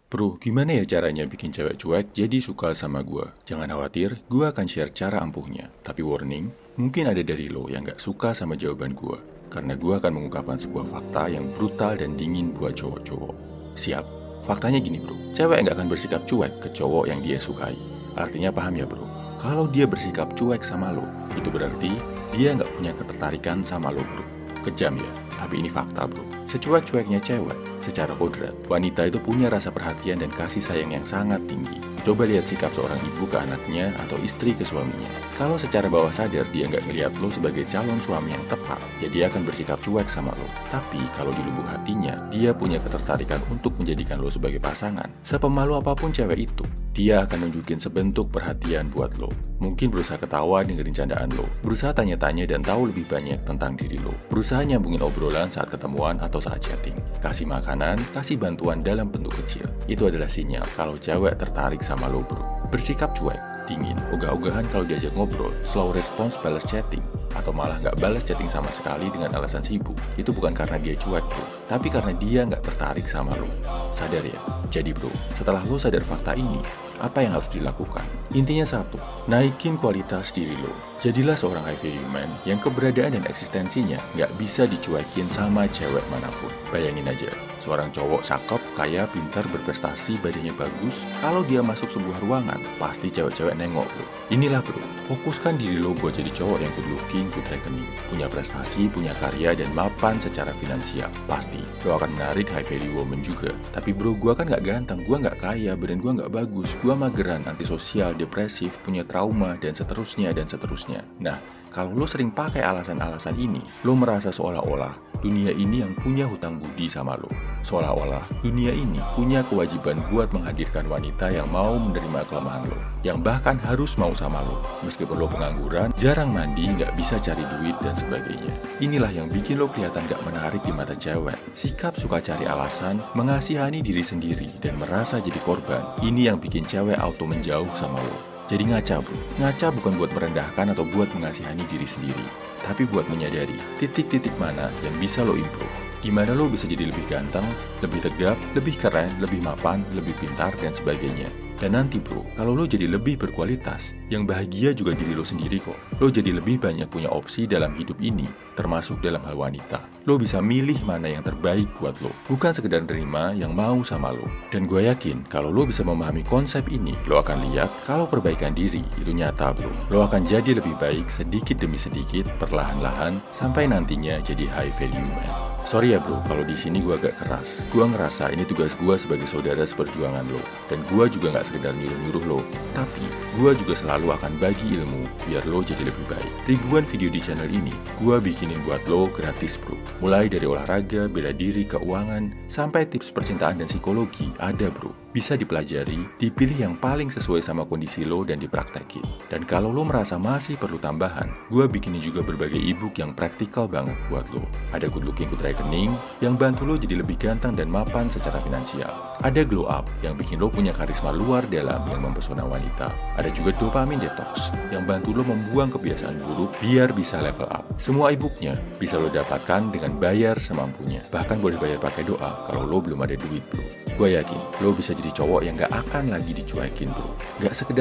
Bro, gimana ya caranya bikin cewek cuek jadi suka sama gua? Jangan khawatir, gua akan share cara ampuhnya. Tapi warning, mungkin ada dari lo yang gak suka sama jawaban gua. Karena gua akan mengungkapkan sebuah fakta yang brutal dan dingin buat cowok-cowok. Siap? Faktanya gini bro, cewek gak akan bersikap cuek ke cowok yang dia sukai. Artinya paham ya bro? Kalau dia bersikap cuek sama lo, itu berarti dia gak punya ketertarikan sama lo bro. Kejam ya, tapi ini fakta bro. Secuek-cueknya cewek, secara kodrat, wanita itu punya rasa perhatian dan kasih sayang yang sangat tinggi. Coba lihat sikap seorang ibu ke anaknya atau istri ke suaminya. Kalau secara bawah sadar dia nggak ngelihat lo sebagai calon suami yang tepat, ya dia akan bersikap cuek sama lo. Tapi kalau di lubuk hatinya, dia punya ketertarikan untuk menjadikan lo sebagai pasangan. Sepemalu apapun cewek itu, dia akan nunjukin sebentuk perhatian buat lo. Mungkin berusaha ketawa dengerin candaan lo, berusaha tanya-tanya dan tahu lebih banyak tentang diri lo, berusaha nyambungin obrolan saat ketemuan atau saat chatting, kasih makanan, kasih bantuan dalam bentuk kecil. Itu adalah sinyal kalau cewek tertarik sama lo bro. Bersikap cuek, dingin, ogah-ogahan kalau diajak ngobrol, slow response balas chatting, atau malah nggak balas chatting sama sekali dengan alasan sibuk, itu bukan karena dia cuek bro, tapi karena dia nggak tertarik sama lo. Sadar ya? Jadi bro, setelah lo sadar fakta ini, apa yang harus dilakukan? Intinya satu, naikin kualitas diri lo. Jadilah seorang high value man yang keberadaan dan eksistensinya nggak bisa dicuekin sama cewek manapun. Bayangin aja, seorang cowok cakep, kaya, pintar, berprestasi, badannya bagus. Kalau dia masuk sebuah ruangan, pasti cewek-cewek nengok bro. Inilah bro, fokuskan diri lo buat jadi cowok yang good looking, good reckoning, punya prestasi, punya karya, dan mapan secara finansial. Pasti, lo akan menarik high value woman juga. Tapi bro, gua kan nggak ganteng, gua nggak kaya, badan gua nggak bagus, gua mageran, antisosial, depresif, punya trauma, dan seterusnya, dan seterusnya. Nah, kalau lo sering pakai alasan-alasan ini, lo merasa seolah-olah dunia ini yang punya hutang budi sama lo. Seolah-olah dunia ini punya kewajiban buat menghadirkan wanita yang mau menerima kelemahan lo, yang bahkan harus mau sama lo. Meskipun lo pengangguran, jarang mandi, nggak bisa cari duit, dan sebagainya. Inilah yang bikin lo kelihatan gak menarik di mata cewek. Sikap suka cari alasan, mengasihani diri sendiri, dan merasa jadi korban. Ini yang bikin cewek auto menjauh sama lo. Jadi ngaca bro, ngaca bukan buat merendahkan atau buat mengasihani diri sendiri, tapi buat menyadari titik-titik mana yang bisa lo improve. Gimana lo bisa jadi lebih ganteng, lebih tegap, lebih keren, lebih mapan, lebih pintar, dan sebagainya. Dan nanti bro, kalau lo jadi lebih berkualitas, yang bahagia juga diri lo sendiri kok. Lo jadi lebih banyak punya opsi dalam hidup ini, termasuk dalam hal wanita. Lo bisa milih mana yang terbaik buat lo, bukan sekedar nerima yang mau sama lo. Dan gue yakin, kalau lo bisa memahami konsep ini, lo akan lihat kalau perbaikan diri itu nyata bro. Lo akan jadi lebih baik sedikit demi sedikit, perlahan-lahan, sampai nantinya jadi high value man. Sorry ya bro, kalau di sini gue agak keras. Gue ngerasa ini tugas gue sebagai saudara seperjuangan lo. Dan gue juga gak sekedar nyuruh-nyuruh lo. Tapi, gue juga selalu akan bagi ilmu biar lo jadi lebih baik. Ribuan video di channel ini, gue bikinin buat lo gratis bro. Mulai dari olahraga, bela diri, keuangan, sampai tips percintaan dan psikologi, ada bro. Bisa dipelajari, dipilih yang paling sesuai sama kondisi lo dan dipraktekin. Dan kalau lo merasa masih perlu tambahan, gue bikinin juga berbagai ebook yang praktikal banget buat lo. Ada Good Looking Good Reckoning yang bantu lo jadi lebih ganteng dan mapan secara finansial. Ada Glow Up yang bikin lo punya karisma luar dalam yang mempesona wanita. Ada juga Dopamine Detox yang bantu lo membuang kebiasaan buruk biar bisa level up. Semua ebooknya bisa lo dapatkan dengan bayar semampunya. Bahkan boleh bayar pakai doa kalau lo belum ada duit bro. Gue yakin lo bisa jadi cowok yang gak akan lagi dicuekin bro. Gak sekedar